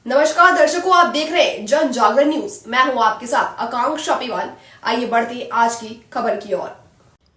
नमस्कार दर्शकों, आप देख रहे हैं जन जागरण न्यूज। मैं हूं आपके साथ आकांक्षा पीवाल। आइए बढ़ते हैं आज की खबर की ओर।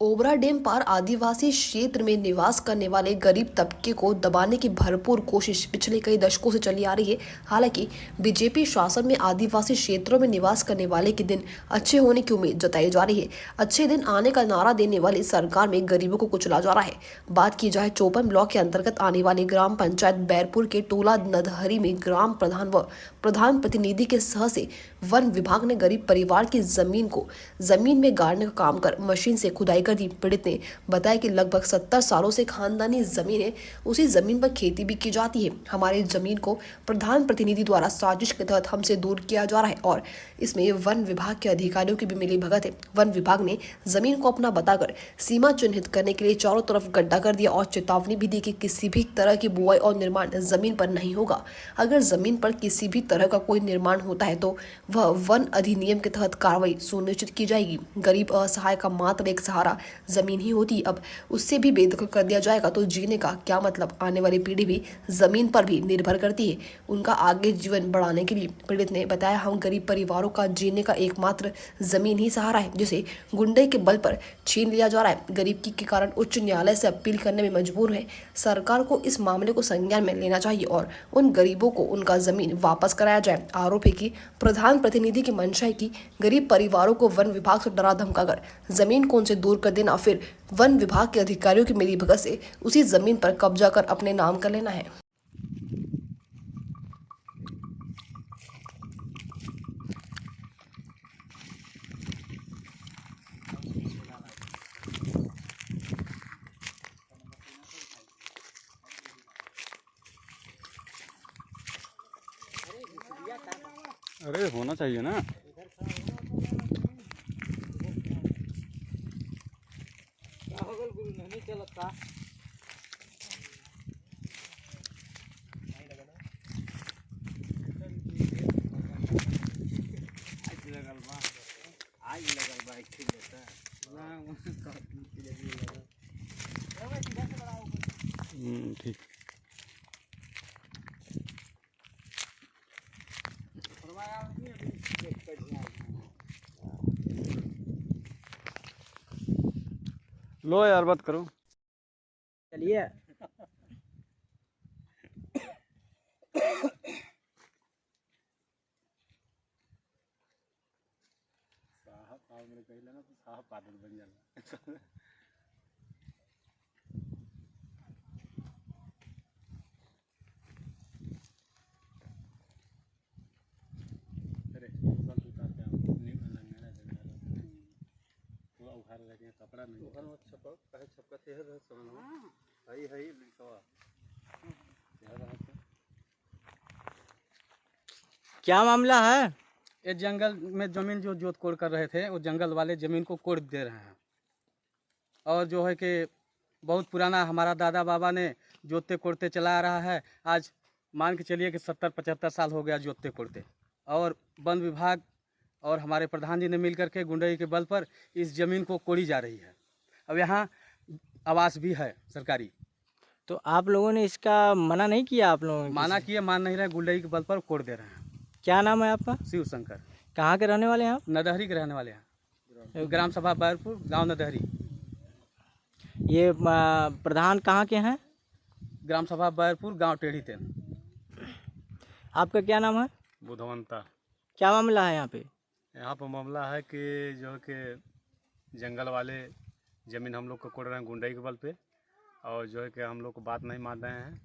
ओबरा डैम पार आदिवासी क्षेत्र में निवास करने वाले गरीब तबके को दबाने की भरपूर कोशिश पिछले कई दशकों से चली आ रही है। हालांकि बीजेपी शासन में आदिवासी क्षेत्रों में निवास करने वाले के दिन अच्छे होने की उम्मीद जताई जा रही है। अच्छे दिन आने का नारा देने वाली सरकार में गरीबों को कुचला जा रहा है। बात की जाए चौपन ब्लॉक के अंतर्गत आने वाले ग्राम पंचायत बैरपुर के टोला नदहरी में ग्राम प्रधान व प्रधान प्रतिनिधि के सह से वन विभाग ने गरीब परिवार की जमीन में गाड़ने का काम कर मशीन से खुदाई कर दी। पीड़ित ने बताया कि लगभग 70 सालों से खानदानी जमीन है, उसी जमीन पर खेती भी की जाती है। हमारी जमीन को प्रधान प्रतिनिधि द्वारा साजिश के तहत हमसे दूर किया जा रहा है और इसमें वन विभाग के अधिकारियों की भी मिली भगत है। वन विभाग ने जमीन को अपना बताकर सीमा चिन्हित करने के लिए चारों तरफ गड्ढा कर दिया और चेतावनी भी दी कि किसी भी तरह की बुआई और निर्माण जमीन पर नहीं होगा। अगर जमीन पर किसी भी तरह का कोई निर्माण होता है तो वह वन अधिनियम के तहत कार्रवाई सुनिश्चित की जाएगी। गरीब असहाय का मात्र एक सहारा जमीन ही होती, अब उससे भी बेदखल कर दिया जाएगा तो जीने का क्या मतलब। आने वाली पीढ़ी भी जमीन पर भी निर्भर करती है, उनका आगे जीवन बढ़ाने के लिए। पीड़ित ने बताया, हम गरीब परिवारों का जीने का एकमात्र जमीन ही सहारा है, जिसे गुंडे के बल पर छीन लिया जा रहा है। गरीब के कारण उच्च न्यायालय से अपील करने में मजबूर है। सरकार को इस मामले को संज्ञान में लेना चाहिए और उन गरीबों को उनका जमीन वापस कराया जाए। आरोप है कि प्रधान प्रतिनिधि की मंशा है कि गरीब परिवारों को वन विभाग से डरा धमकाकर जमीन को उनसे दूर कर देना, फिर वन विभाग के अधिकारियों की मिलीभगत से उसी जमीन पर कब्जा कर अपने नाम कर लेना है। अरे होना चाहिए ना। नहीं चलता ठीक। लो यार बात करो। चलिए साहब मेरे कहले ना तो साहब पागल बन जाला। अरे सब उतार के नहीं अलग देना पूरा उखाड़ रखे कपड़ा नहीं उखाड़ मत छपक कहे छपकते है समझ हई हई लिखवा क्या मामला है? ये जंगल में ज़मीन जो जोत कोड़ कर रहे थे, वो जंगल वाले ज़मीन को कोड़ दे रहे हैं। और जो है कि बहुत पुराना हमारा दादा बाबा ने जोतते कोड़ते चला आ रहा है। आज मान के चलिए कि 70-75 साल हो गया जोतते कोड़ते। और वन विभाग और हमारे प्रधान जी ने मिल करके गुंडई के बल पर इस ज़मीन को कोड़ी जा रही है। अब यहाँ आवास भी है सरकारी। तो आप लोगों ने इसका मना नहीं किया? आप लोगों ने माना किए, मान नहीं रहे, गुंडई के बल पर कोड़ दे रहे हैं। क्या नाम है आपका? शिव शंकर। कहाँ के रहने वाले हैं आप? नदहरी के रहने वाले हैं, ग्राम सभा बैरपुर, गांव नदहरी। ये प्रधान कहाँ के हैं? ग्राम सभा बैरपुर, गांव टेढ़ी तेन। आपका क्या नाम है? बुधवंता। क्या मामला है यहाँ पे? यहाँ पर मामला है कि जो है कि जंगल वाले ज़मीन हम लोग को कोड़ रहे हैं गुंडई के बल पे, और जो है कि हम लोग को बात नहीं मान रहे हैं।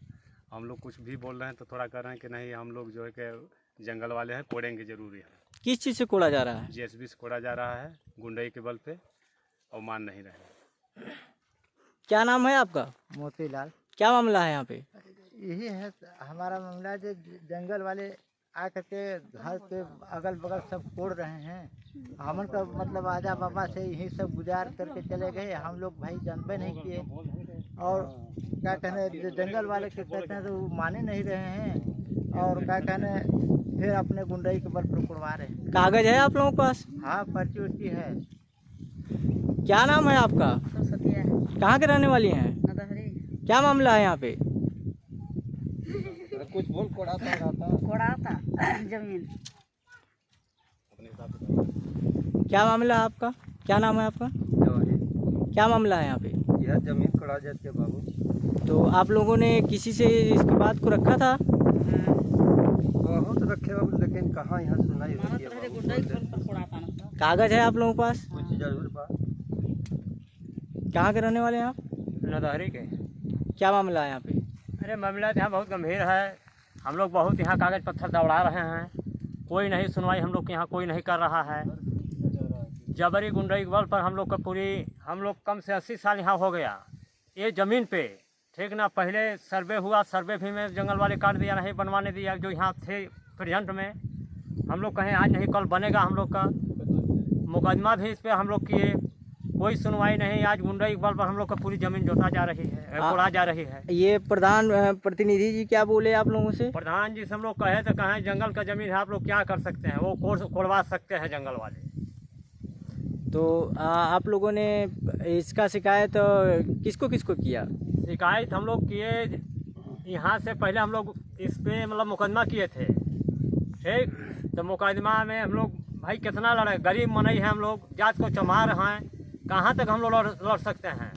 हम लोग कुछ भी बोल रहे हैं तो थोड़ा कह रहे हैं कि नहीं, हम लोग जो है कि जंगल वाले हैं, कोड़ेंगे जरूरी है। किस चीज़ से कोड़ा जा रहा है? जेसीबी से कोड़ा जा रहा है गुंडई के बल पे, और मान नहीं रहे। क्या नाम है आपका? मोतीलाल। क्या मामला है यहाँ पे? यही है हमारा मामला, जो जंगल वाले आ करके घर के अगल बगल सब कोड़ रहे हैं। हमन का मतलब आजा बाबा से यही सब गुजार करके चले गए। हम लोग भाई जानबे नहीं किए, और क्या कहने जो जंगल वाले के कहते हैं तो वो माने नहीं रहे हैं, और क्या कहने फिर अपने गुंडई के बल पर कुड़वा रहे हैं। कागज है आप लोगों के पास? हाँ, पर्ची उर्ची है। क्या नाम है आपका? सरस्वती है। कहाँ के रहने वाली हैं? नदहरी। क्या मामला है यहाँ पे? कुछ बोल कोड़ा था कोड़ा था। जमीन। क्या मामला है आपका? क्या नाम है आपका? क्या मामला है यहाँ पे? यह जमीन कोड़ा जाती है बाबू। तो आप लोगों ने किसी से इसकी बात को रखा था? बहुत रखे बाबू, लेकिन कहाँ यहाँ सुनाई होती है बाबू। कागज है आप लोगों के पास? कुछ जरूर बा। कहाँ के रहने वाले हैं आप? नदहरी के। क्या मामला है यहाँ पे? अरे मामला तो यहाँ बहुत गंभीर है। हम लोग बहुत यहाँ कागज़ पत्थर दौड़ा रहे हैं, कोई नहीं सुनवाई हम लोग के यहाँ कोई नहीं कर रहा है। जबरी गुंडई के बल पर हम लोग कम से 80 साल यहाँ हो गया ये ज़मीन पे, ठीक ना। पहले सर्वे हुआ, सर्वे भी में जंगल वाले काट दिया, नहीं बनवाने दिया। जो यहाँ थे प्रेजेंट में हम लोग कहें आज नहीं कल बनेगा। हम लोग का मुकदमा भी इस पर हम लोग किए, कोई सुनवाई नहीं। आज गुंडई के बल पर हम लोग का पूरी ज़मीन जोता जा रही है, कोड़ा जा रही है। ये प्रधान प्रतिनिधि जी क्या बोले आप लोगों से? प्रधान जी से हम लोग कहे तो कहें जंगल का ज़मीन है, आप लोग क्या कर सकते हैं, वो कोड़वा सकते हैं जंगल वाले। तो आप लोगों ने इसका शिकायत किसको किसको किया? शिकायत हम लोग किए यहाँ से पहले, हम लोग इस पे मतलब मुकदमा किए थे, ठीक। तो मुकदमा में हम लोग भाई कितना लड़े, गरीब मनई है, हम लोग जात को चमा रहे हैं, कहाँ तक हम लोग लड़ सकते हैं।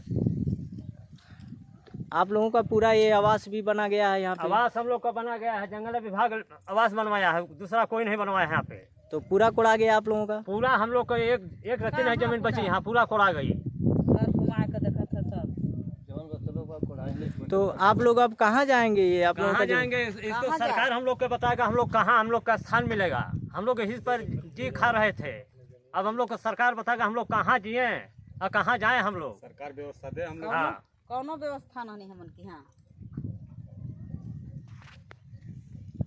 आप लोगों का पूरा ये आवास भी बना गया है यहाँ पे? आवास हम लोग का बना गया है, जंगल विभाग आवास बनवाया है, दूसरा कोई नहीं बनवाया है यहाँ पे। तो पूरा कोड़ा गया आप लोगों का? पूरा हम लोग का एक रत्ती नहीं जमीन बची, यहाँ पूरा कोड़ा गई। तो आप लोग अब कहाँ जाएंगे? ये आप लोगों कहाँ का जाएंगे? इसको सरकार हम लोग को बताएगा, हम लोग कहाँ हम लोग का स्थान मिलेगा। हम लोग इस पर जी खा रहे थे, अब हम लोग को सरकार बताएगा हम लोग कहाँ जिए और कहाँ जाए। हम लोग सरकार व्यवस्था दे हम लोग। हाँ, कौनो व्यवस्था नहीं हमन के यहाँ।